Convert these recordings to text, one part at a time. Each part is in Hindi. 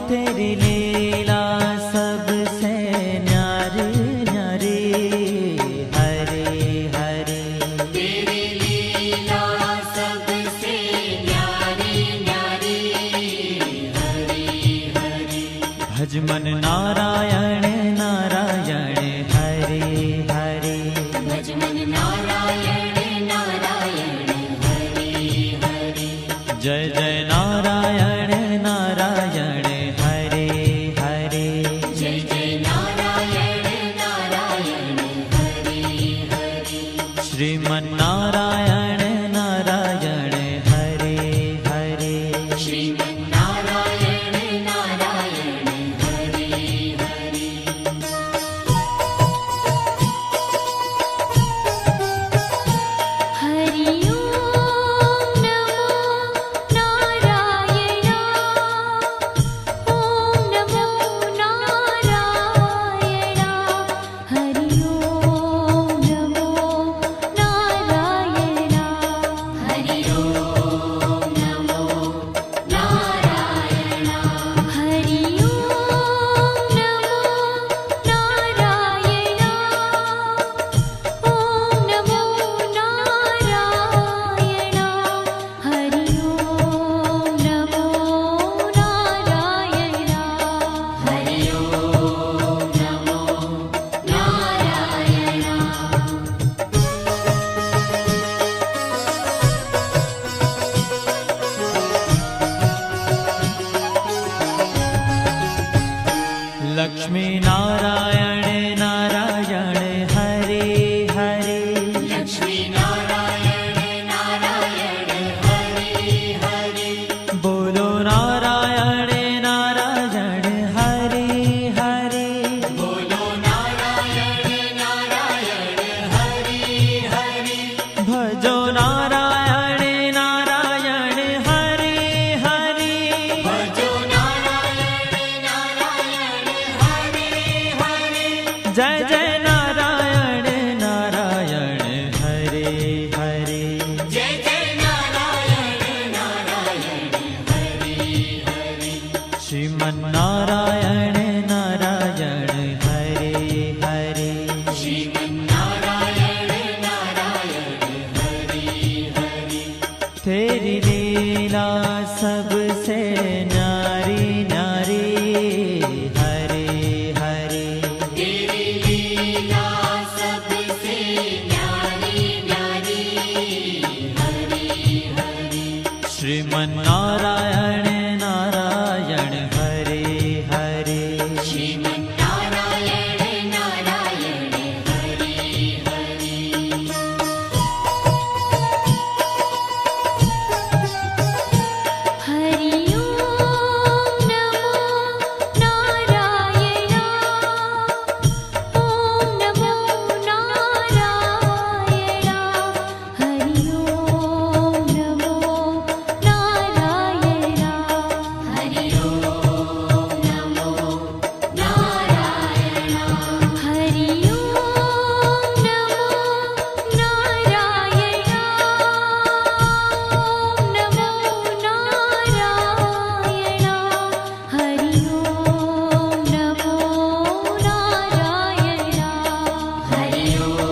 तेरी लीला सबसे न्यारी न्यारी, हरे हरे। तेरी लीला सबसे न्यारी न्यारी, हरे हरे। भज मन नारायण नारायण, हरे हरे। भज मन नारायण नारायण, हरे हरे। जय जय नारायण नारायण, हरे हरे। जय जय नारायण नारायण, हरे हरे। श्रीमन नारायण नारायण, हरे हरे। श्रीमन नारायण नारायण, हरे हरे। हरि ओम नमो नारायण। ओम नमो नारायण। हरि ओम नमो नारायण। हरि ओम नमो नारायण। हरि ओम नमो नारायण। ओम नमो नारायण। हरि ओम नमो नारायण। हरि ओम नमो नारायण। लक्ष्मी नारायण नारायण, हरे हरे। लक्ष्मी नारायण नारायण, हरे हरे। बोलो नारायण नारायण, हरे हरे। बोलो नारायण नारायण, हरे हरे। भजो नारायण नारायण, हरे हरे। भजो नारायण नारायण, हरे हरे। जय जय नारायण नारायण, हरे हरे। जय जय नारायण नारायण, हरे हरे। श्रीमन नारायण नारायण, हरे हरे। श्रीमन नारायण नारायण, हरे हरे। तेरी लीला सबसे न्यारी न्यारी, हरे हरे। तेरी लीला सबसे न्यारी न्यारी, हरे हरे। श्रीमन नारायण नारायण, हरे हरे। श्रीमन नारायण नारायण, हरे हरे। हरि ओम नमो नारायण। ओम नमो नारायण। हरि ओम नमो नारायण। हरि ओम नमो नारायण। हरि ओम नमो नारायण। ओम नमो नारायण। हरि ओम नमो नारायण। हरि ओम नमो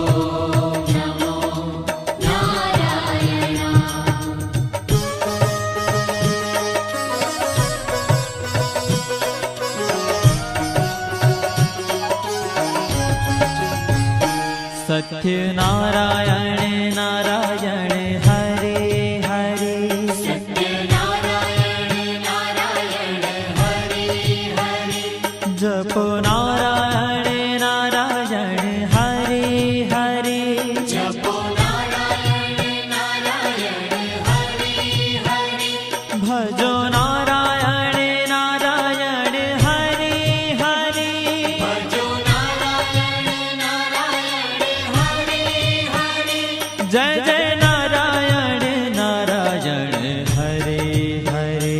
सत्य नारायण नारायण, हरे हरे। सत्य नारायण नारायण, हरे हरे। जपो नारायण नारायण, हरे हरे। जपो नारायण नारायण, हरे हरे। भजो नारायण नारायण, हरे हरे। भजो नारायण नारायण, हरे हरे। जय जय नारायण नारायण, हरे हरे।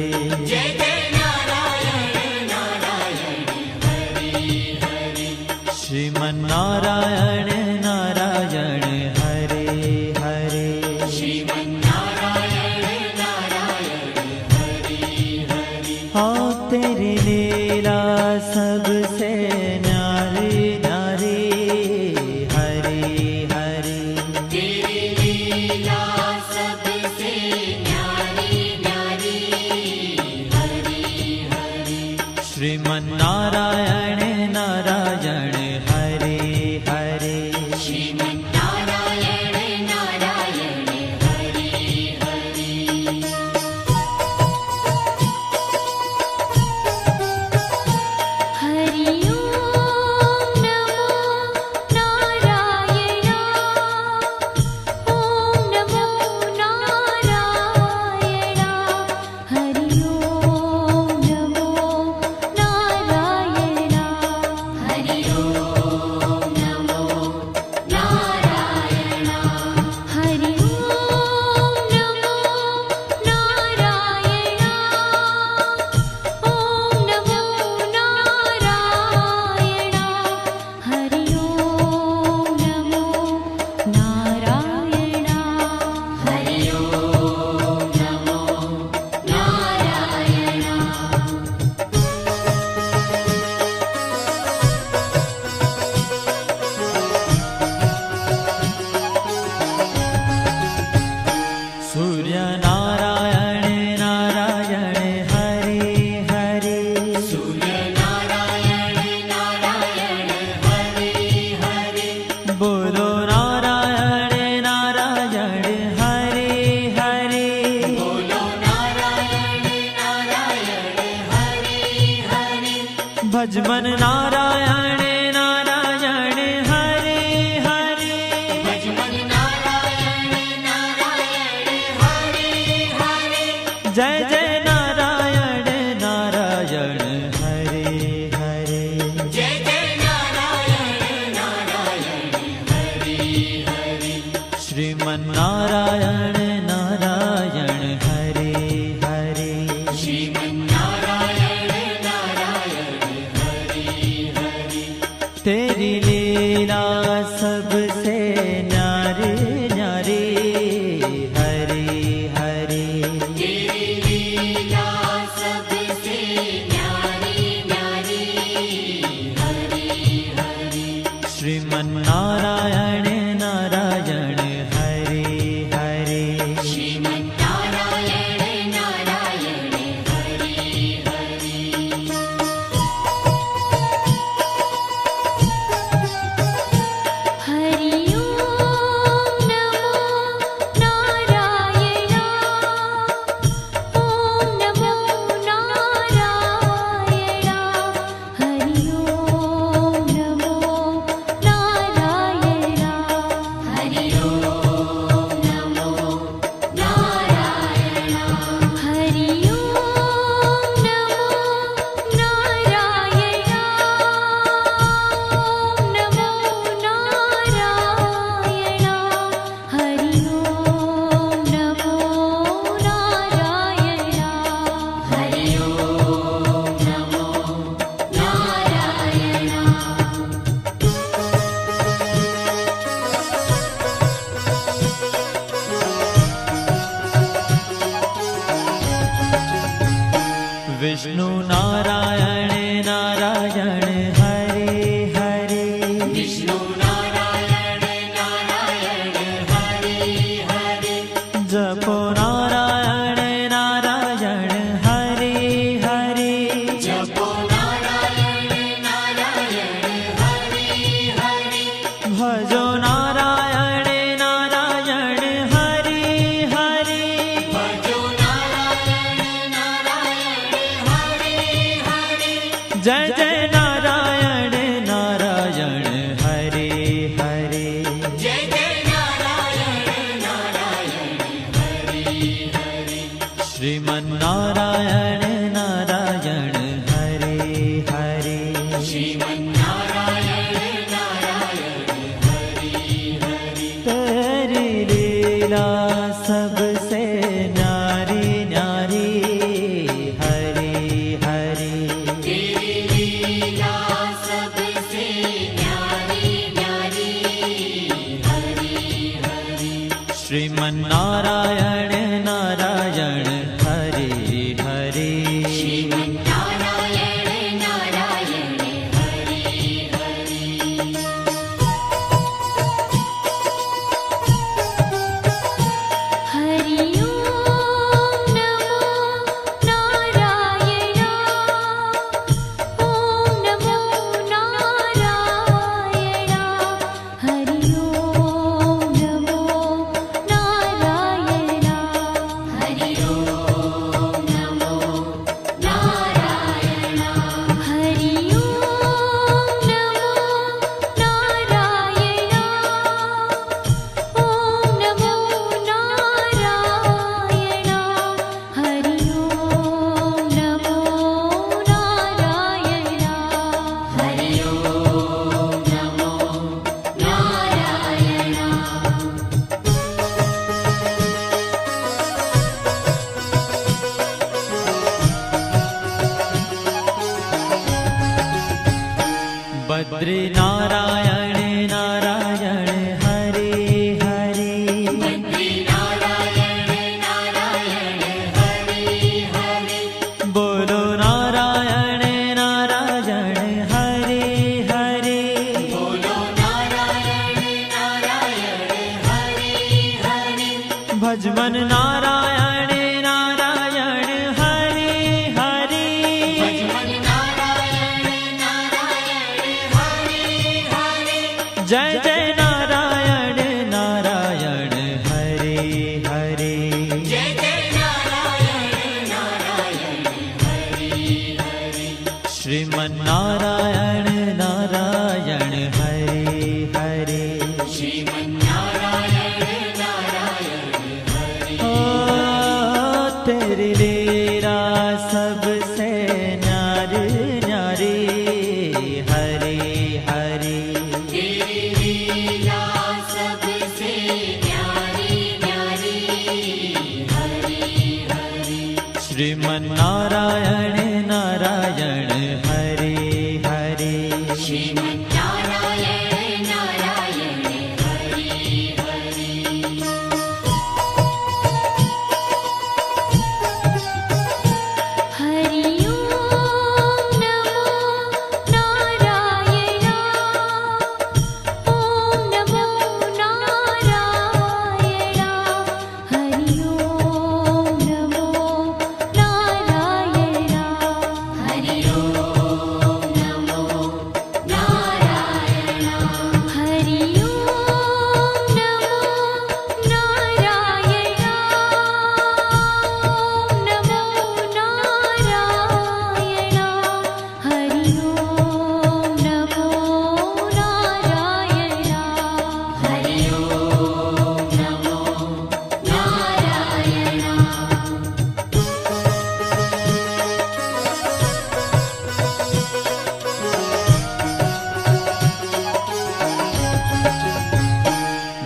जय जय नारायण नारायण, हरे हरे। श्रीमन नारायण नारायण, हरे हरे। श्रीमन नारायण नारायण, हरे हाँ तेरी लीला सबसे न्यारी न्यारी हरी हरी तेरी लीला सबसे न्यारी न्यारी हरि हरि श्रीमन्नारायण नारायण हरे हरे श्रीमन्नारायण नारायण हरि हरि हरि ओम नमो नारायण ओम नमो नारायण हरि ओम नमो नारायण हरि ओम नमो नारायण हरि ओम नमो नारायण ओम नमो नारायण हरि ओम नमो नारायण हरि ओम नमो नारायण सूर्य नारायण नारायण हरे हरे सूर्य नारायण नारायण हरि हरि बोलो नारायण नारायण हरे हरे बोलो नारायण नारायण हरि हरि भजमन नारायण नारायण हरे हरे भजमन नारायण नारायण हरि हरि जय जय नारायण नारायण हरे हरे जय जय नारायण नारायण हरि हरि श्रीमन्नारायण नारायण हरे हरे श्रीमन्नारायण नारायण हरि हरि तेरी लीला सबसे न्यारी न्यारी हरे हरे तेरी लीला सबसे न्यारी न्यारी हरि हरि श्रीमन्नारायण नारायण हरे हरे श्रीमन्नारायण नारायण हरि हरि हरि ओम नमो नारायण ओम नमो नारायण हरि ओम नमो नारायण हरि ओम नमो नारायण हरि ओम नमो नारायण ओम नमो नारायण हरि ओम नमो नारायण हरि ओम नमो नारायण विष्णु नारायण नारायण हरे हरे विष्णु नारायण नारायण हरि हरि जपो नारायण नारायण हरे हरे जपो नारायण नारायण हरि हरि भजो नारायण नारायण हरे हरे भजो नारायण नारायण हरि हरि जय जय नारायण नारायण हरे हरे जय जय नारायण नारायण हरि हरि श्रीमन्नारायण नारायण हरे हरे श्रीमन्नारायण नारायण हरि हरि तेरी लीला सबसे न्यारी न्यारी हरे हरे तेरी लीला सबसे न्यारी न्यारी हरि हरि श्रीमन्नारायण नारायण हरे हरे बद्री नारायण नारायण हरे हरे बद्री नारायण नारायण हरे हरे बोलो नारायण नारायण हरे हरे बोलो नारायण नारायण हरे हरे भजमन नारायण नारायण हरे हरे भजमन नारायण नारायण हरे हरे जय जय नारायण नारायण हरे हरे जय जय नारायण नारायण हरे हरे श्रीमन नारायण नारायण हरे हरे श्रीमन्नारायण नारायण हरे ओ तेरी लीला सबसे न्यारी न्यारी हरे हरे तेरी लीला सबसे न्यारी न्यारी हरे हरे श्रीमन नारायण नारायण हरे हरे श्रीमन्नारायण नारायण हरे हरे हरि ओम नमो नारायण ओम नमो नारायण हरि ओम नमो नारायण हरि ओम नमो नारायण हरि ओम नमो नारायण ओम नमो नारायण हरि ओम नमो नारायण हरि ओम नमो नारायण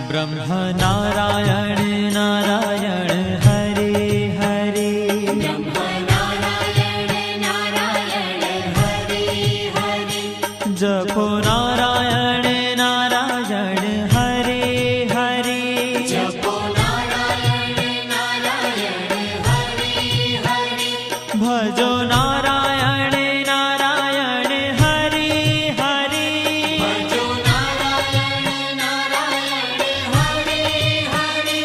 ब्रह्म नारायण नारायण हरे हरे ब्रह्म नारायण नारायण हरे हरे जपो नारायण नारायण हरे हरे जपो नारायण नारायण हरे हरे भजो नारायण नारायण हरे हरे भजो नारायण नारायण हरे हरे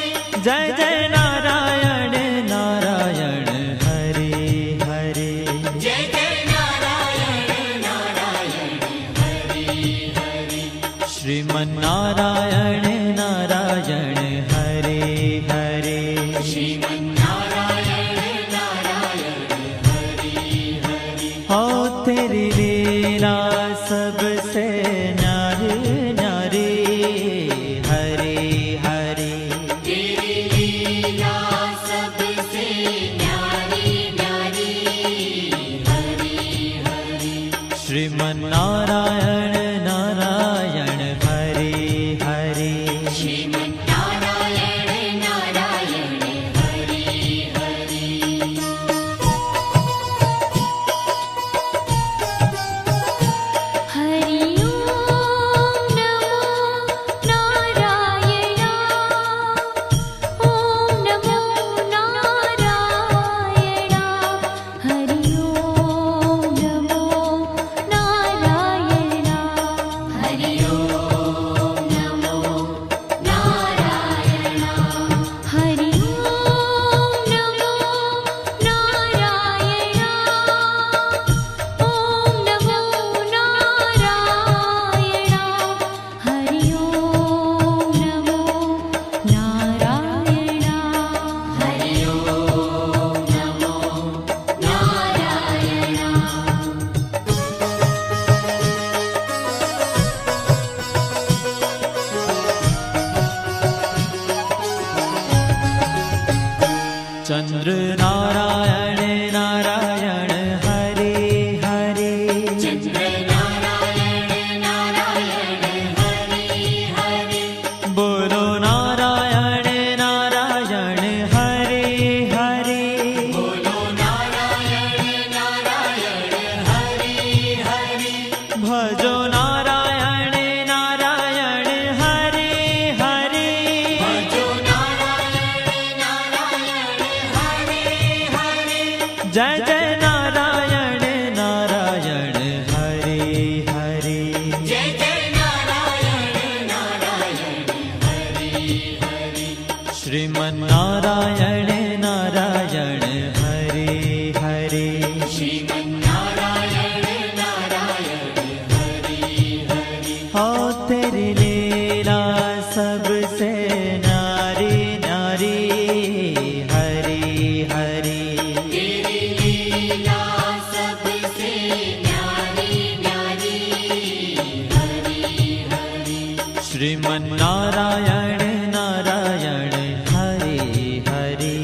जय जय नारायण नारायण हरे हरे जय जय नारायण नारायण हरे हरे श्रीमन नारायण नारायण हरे हरे श्रीमन्नारायण नारायण हरे हरे हो तेरी लीला सबसे न्यारी न्यारी हरे हरे तेरी लीला सबसे न्यारी न्यारी हरे हरे श्रीमन नारायण नारायण हरे हरे श्रीमन्नारायण नारायण हरे हरे हरि ओम नमो नारायण ओम नमो नारायण हरि ओम नमो नारायण जय जय नारायण नारायण हरे हरे जय जय नारायण नारायण हरे हरे श्रीमन नारायण नारायण हरे हरे श्रीमन्नारायण नारायण हरे हरे हो तेरी लीला सबसे न्यारी न्यारी हरे हरे तेरी लीला सबसे न्यारी न्यारी हरे हरे श्रीमन नारायण नारायण हरे हरे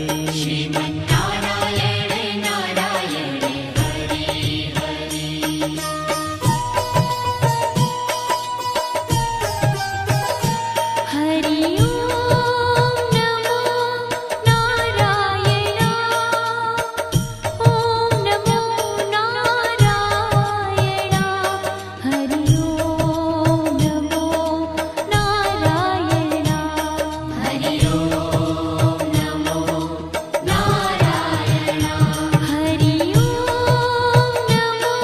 श्रीमन्नारायण नारायण हरे हरे हरि ओम नमो नारायण ओम नमो नारायण हरि ओम नमो नारायण हरि ओम नमो नारायण हरि ओम नमो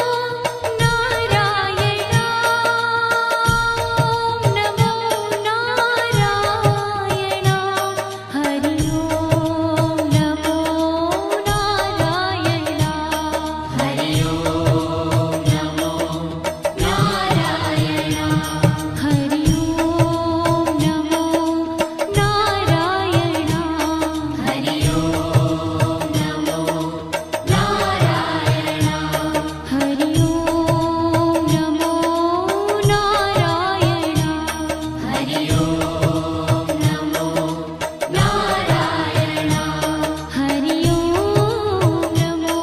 नारायण ओम नमो नारायण हरि ओम नमो नारायण हरि ओम नमो नारायण हरि ओम नमो नारायण हरि ओम नमो नारायण हरि ओम नमो नारायण हरि ओम नमो नारायण हरि ओम नमो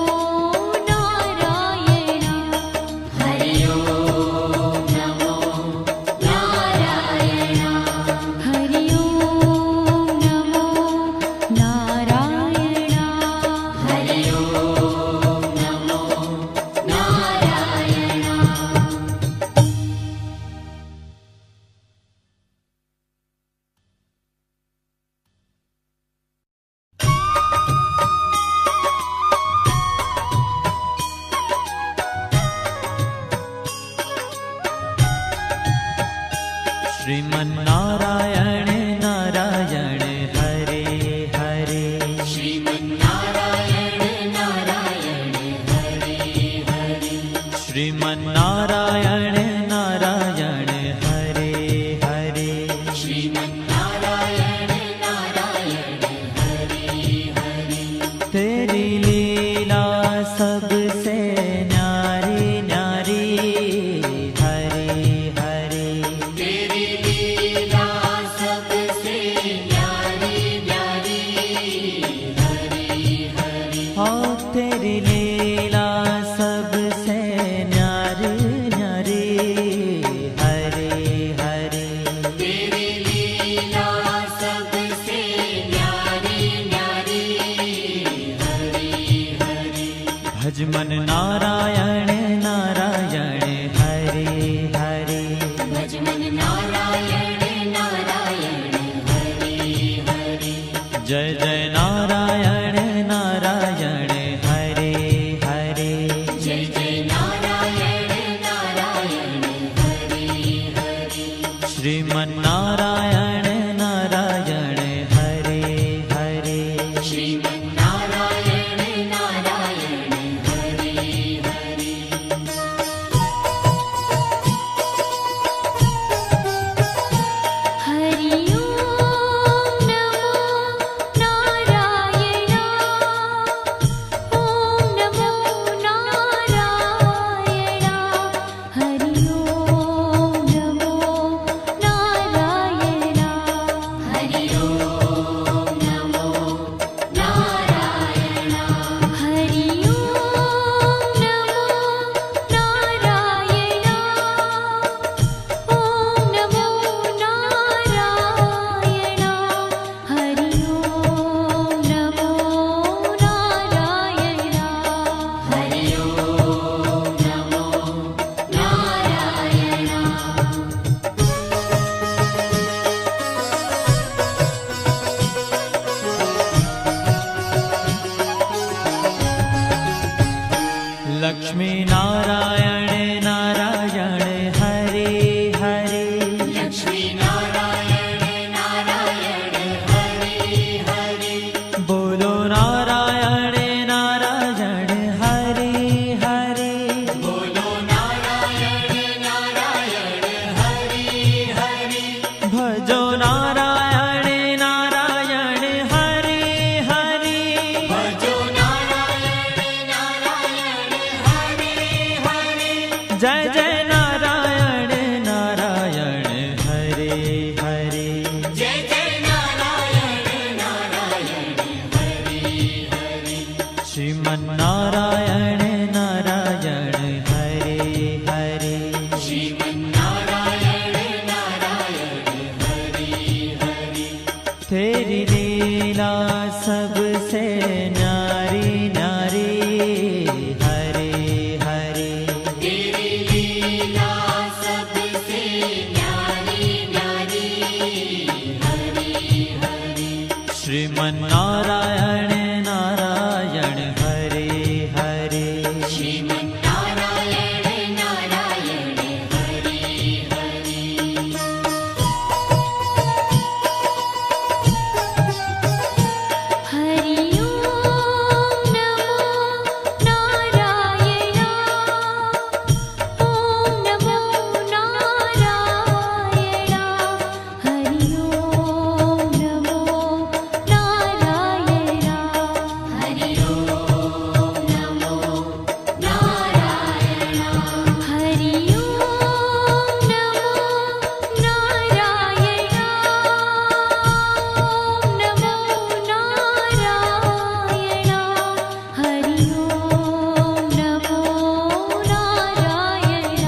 नारायण हरि ओम नमो नारायण हरि ओम नमो नारायण हरि ओम नमो नारायण श्रीमन नारायण नारायण हरे हरे श्रीमन्नारायण नारायण हरे हरे श्रीमन नारायण नारायण हरे हरे श्रीमन्नारायण नारायण हरे हरे तेरी लीला सबसे न्यारी न्यारी हरे हरे तेरी लीला सबसे न्यारी न्यारी हरे हरे हो तेरी लीला सबसे न्यारी न्यारी हरे हरे तेरी लीला सबसे न्यारी न्यारी हरे हरे भजमन नारायण नारायण हरे हरे भजमन नारायण नारायण हरे हरे जय जय नारायण नारायण हरे हरे जय जय नारायण नारायण हरे हरे श्रीमन नारायण नारायण हरे हरे श्रीमन्नारायण नारायण हरे हरे लक्ष्मी नारायण नारायण हरे हरे लक्ष्मी नारायण नारायण हरे हरे बोलो नारायण नारायण हरे हरे बोलो नारायण नारायण हरे हरे भजो नारायण नारायण हरे हरे भजो नारायण नारायण हरे हरे जय जय नारायण नारायण हरे हरे जय जय नारायण नारायण हरे हरे श्रीमन्नारायण नारायण हरे हरे श्रीमन्नारायण नारायण हरे हरे तेरी लीला सबसे न्यारी न्यारी हरे हरे तेरी लीला सबसे न्यारी न्यारी हरे हरे श्रीमन्नारायण नारायण हरे हरे श्रीमन्नारायण नारायण हरे हरे हरि ओम नमो नारायण ओम नमो नारायण हरि ओम नमो नारायण हरि ओम नमो नारायण हरि ओम नमो नारायण ओम नमो नारायण हरि ओम नमो नारायण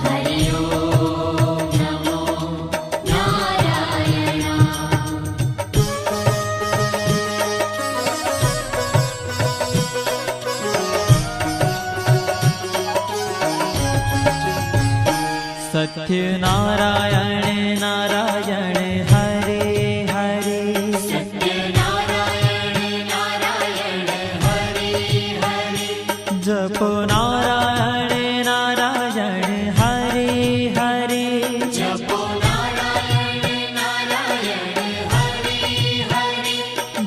हरि ओम नमो नारायण सत्य नारायण नारायण हरे हरे सत्य नारायण नारायण हरे हरे जपो नारायण नारायण हरे हरे जपो नारायण नारायण हरे हरे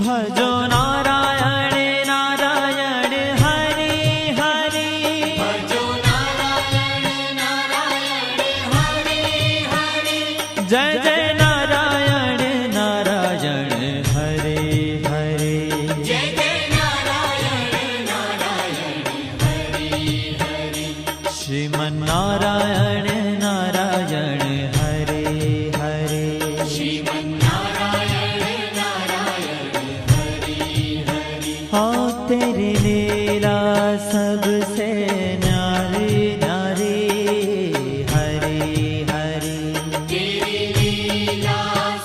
भजो नारायण नारायण हरे हरे भजो नारायण नारायण हरे हरे जय जय नारायण नारायण हरे हरे जय जय नारायण नारायण हरे हरे श्रीमन्नारायण नारायण हरे हरे श्रीमन्नारायण नारायण हरे हरे हाँ तेरी लीला सबसे न्यारी न्यारी हरे हरे तेरी लीला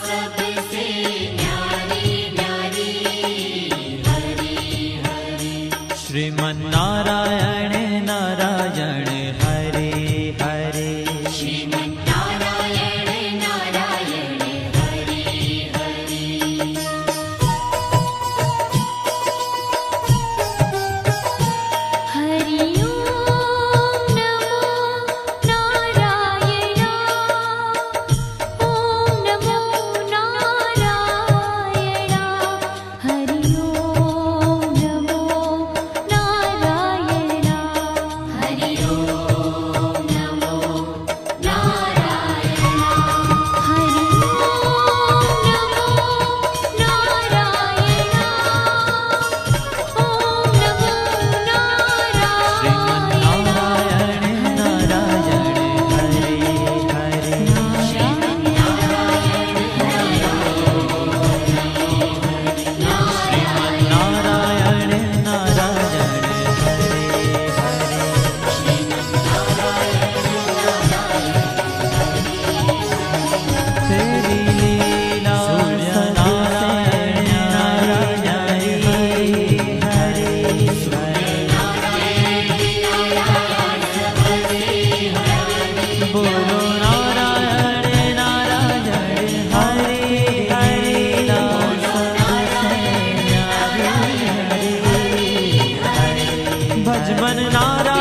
सबसे न्यारी न्यारी हरे हरे श्रीमन्नारायण नारायण हरे हरे श्रीमन्नारायण नारायण हरे हरे हरि ओम नमो नारायण ओम नमो नारायण हरि ओम नमो नारायण हरि ओम सजमन नारायण